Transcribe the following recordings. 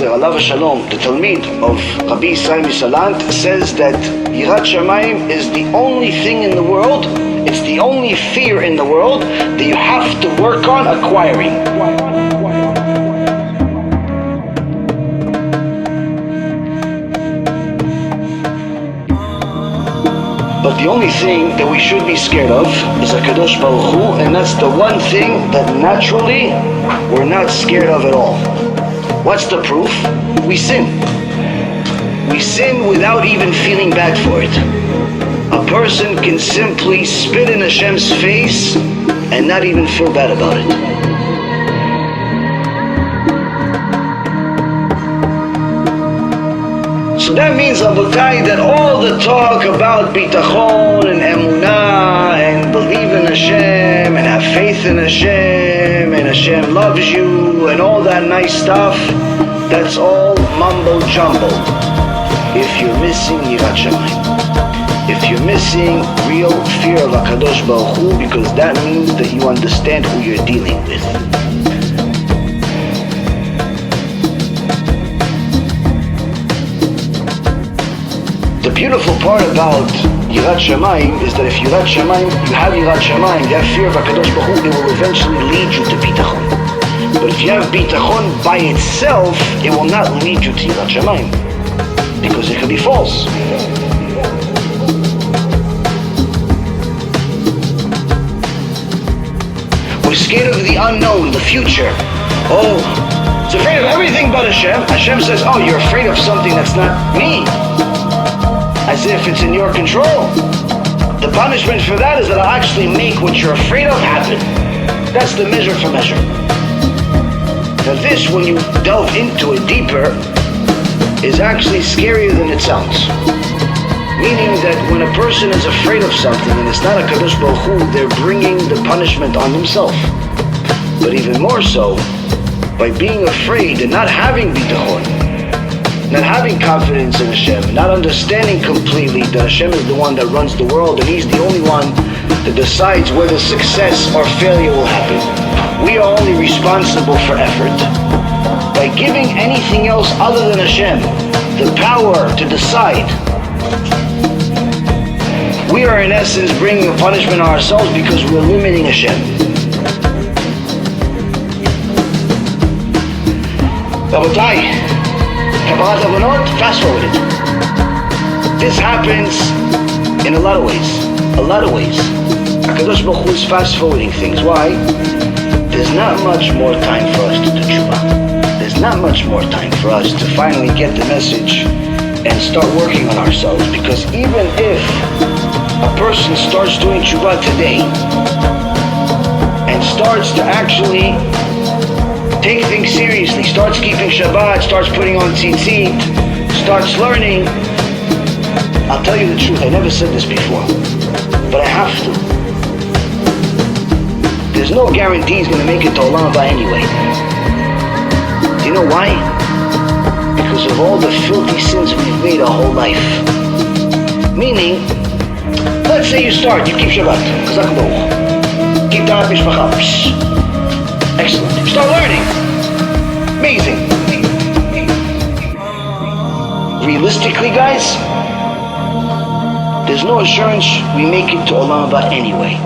Alav Shalom, the Talmid of Rabbi Yisrael Misalant, says that Yirat Shamayim is the only thing in the world, it's the only fear in the world that you have to work on acquiring. But the only thing that we should be scared of is HaKadosh Baruch Hu, and that's the one thing that naturally we're not scared of at all. What's the proof? We sin. We sin without even feeling bad for it. A person can simply spit in Hashem's face and not even feel bad about it. So that means, Rabotai, that all the talk about bitachon and emunah and believe in Hashem and have faith in Hashem and Hashem loves you and all that nice stuff, that's all mumbo jumbo. If you're missing Yirat Shamayim, if you're missing real fear of HaKadosh Baruch Hu, because that means that you understand who you're dealing with. The beautiful part about Yirat Shamayim is that if you have Yirat Shamayim, you have fear of HaKadosh Baruch Hu, it will eventually lead you to bitachon. But if you have bitachon by itself, it will not lead you to Yirat Shamayim, because it can be false. We're scared of the unknown, the future. Oh, it's afraid of everything but Hashem. Hashem says, oh, you're afraid of something that's not me. As if it's in your control. The punishment for that is that I'll actually make what you're afraid of happen. That's the measure for measure. Now this, when you delve into it deeper, is actually scarier than it sounds. Meaning that when a person is afraid of something and it's not a Kadosh Baruch Hu, they're bringing the punishment on themselves. But even more so, by being afraid and not having bitachon, not having confidence in Hashem, not understanding completely that Hashem is the one that runs the world and He's the only one that decides whether success or failure will happen. We are only responsible for effort. By giving anything else other than Hashem the power to decide, we are in essence bringing a punishment on ourselves because we're limiting Hashem. Rabotai, Kabbalat Avonot, fast forward it. This happens in a lot of ways. HaKadosh Baruch Hu is fast forwarding things. Why? There's not much more time for us to do TeShuva. There's not much more time for us to finally get the message and start working on ourselves. Because even if a person starts doing TeShuva today and starts to actually take things seriously, starts keeping Shabbat, starts putting on tzitzit, starts learning. I'll tell you the truth, I never said this before, but I have to. There's no guarantee he's going to make it to Olam Haba anyway. Do you know why? Because of all the filthy sins we've made our whole life. Meaning, let's say you keep Shabbat, Chazak Baruch, keep Ta'at Mishpacha. Excellent. You start learning. Amazing. Realistically, guys, there's no assurance we make it to Olam Haba anyway.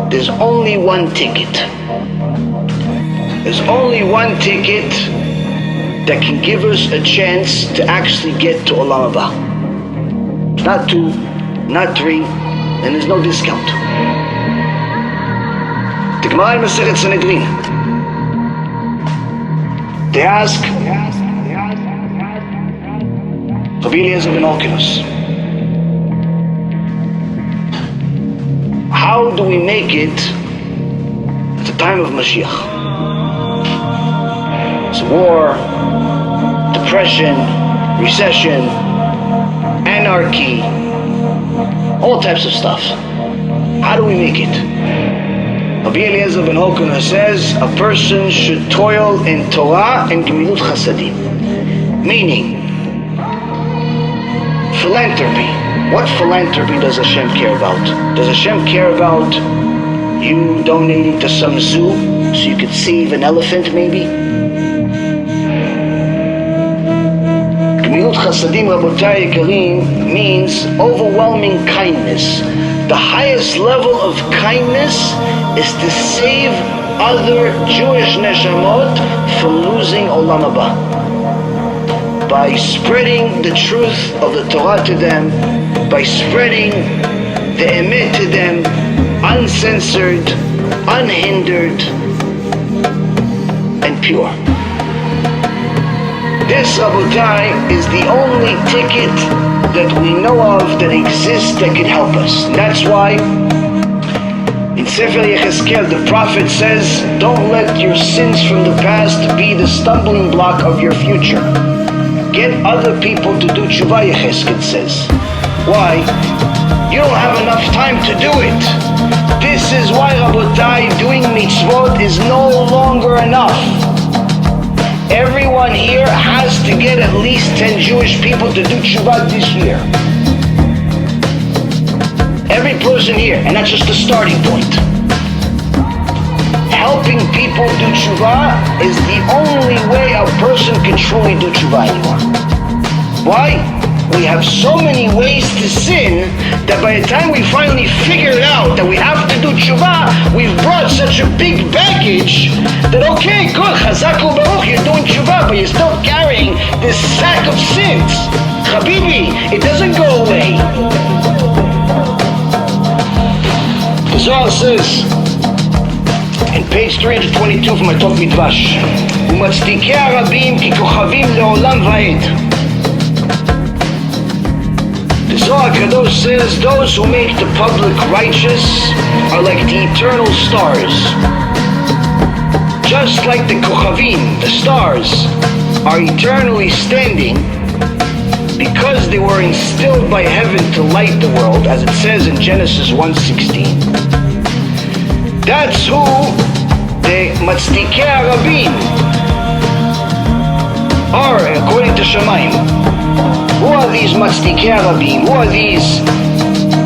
There's only one ticket. There's only one ticket that can give us a chance to actually get to Olam Haba. Not two, not three, and there's no discount. The Gemara in Masechet Sanhedrin, they ask Rabbi Eliezer ben Orkinos, how do we make it at the time of Mashiach? It's war, depression, recession, anarchy, all types of stuff. How do we make it? Rabbi Eliezer ben Hokana says a person should toil in Torah and Gemilut Chasadim. Meaning, philanthropy. What philanthropy does Hashem care about? Does Hashem care about you donating to some zoo so you could save an elephant maybe? Gemilut Chasadim, Rabotai Yekarim, means overwhelming kindness. The highest level of kindness is to save other Jewish neshamot from losing Olam Haba. By spreading the truth of the Torah to them, by spreading the emet to them, uncensored, unhindered, and pure. This, Rabotai, is the only ticket that we know of that exists that can help us. And that's why in Sefer Yechezkel the prophet says, don't let your sins from the past be the stumbling block of your future. Get other people to do Tshuva, Yechezkel says. Why? You don't have enough time to do it. This is why, Rabotai, doing mitzvot is no longer enough. Everyone here has to get at least 10 Jewish people to do Tshuva this year. Every person here, and that's just the starting point. Helping people do Tshuva is the only way a person can truly do Tshuva anymore. Why? We have so many ways to sin that by the time we finally figure it out that we have to do Tshuva, we've brought such a big baggage that okay, good, Chazak u'Baruch, you're doing Tshuva, but you're still carrying this sack of sins. Habibi, it doesn't go away. The Zohar says, in page 322 from my Tov Midvash, ומצדיקי הרבים ככוכבים לעולם ועד. The Zohar Kadosh says, those who make the public righteous are like the eternal stars. Just like the Kochavim, the stars, are eternally standing because they were instilled by heaven to light the world, as it says in Genesis 1:16. That's who the Matzdikei Arabim are, according to Shamayim. Who are these Matzdikei Arabim? Who are these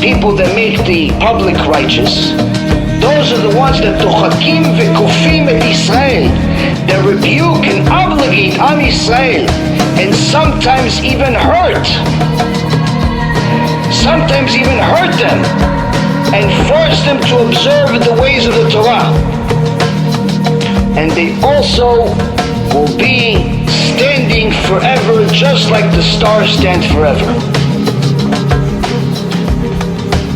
people that make the public righteous? Those are the ones that tochakim vekofim et Israel, that rebuke and obligate Am Yisrael, and sometimes even hurt them, and force them to observe the ways of the Torah. And they also will be standing forever, just like the stars stand forever.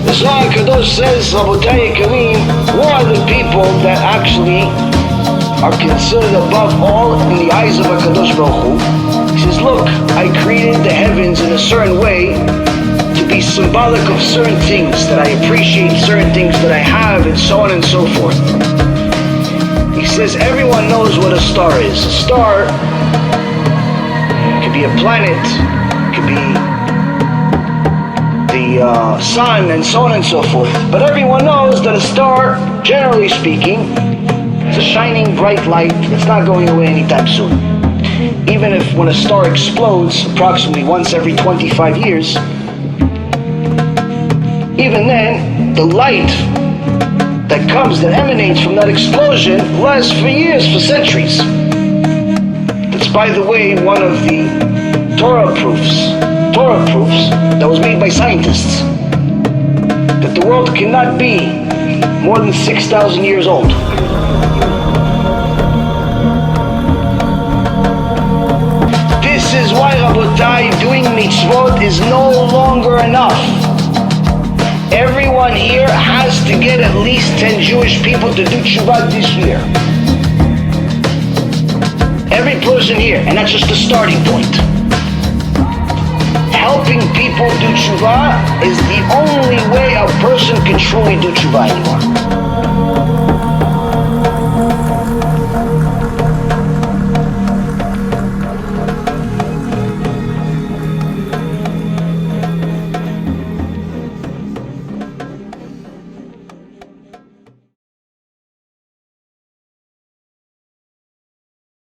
The Zohar Kadosh says, Rabotai Yekarim, who are the people that actually are considered above all in the eyes of HaKadosh Baruch Hu? He says, look, I created the heavens in a certain way to be symbolic of certain things, that I appreciate certain things that I have, and so on and so forth. He says, everyone knows what a star is. A star could be a planet, could be the sun, and so on and so forth. But everyone knows that a star, generally speaking, is a shining bright light that's not going away anytime soon. Even if when a star explodes approximately once every 25 years, even then, the light that emanates from that explosion lasts for years, for centuries. That's, by the way, one of the Torah proofs that was made by scientists, that the world cannot be more than 6,000 years old. This is why, Rabotai, doing mitzvot is no longer enough. Everyone here has to get at least 10 Jewish people to do Tshuva this year. Every person here, and that's just the starting point. Helping people do Tshuva is the only way a person can truly do Tshuva anymore.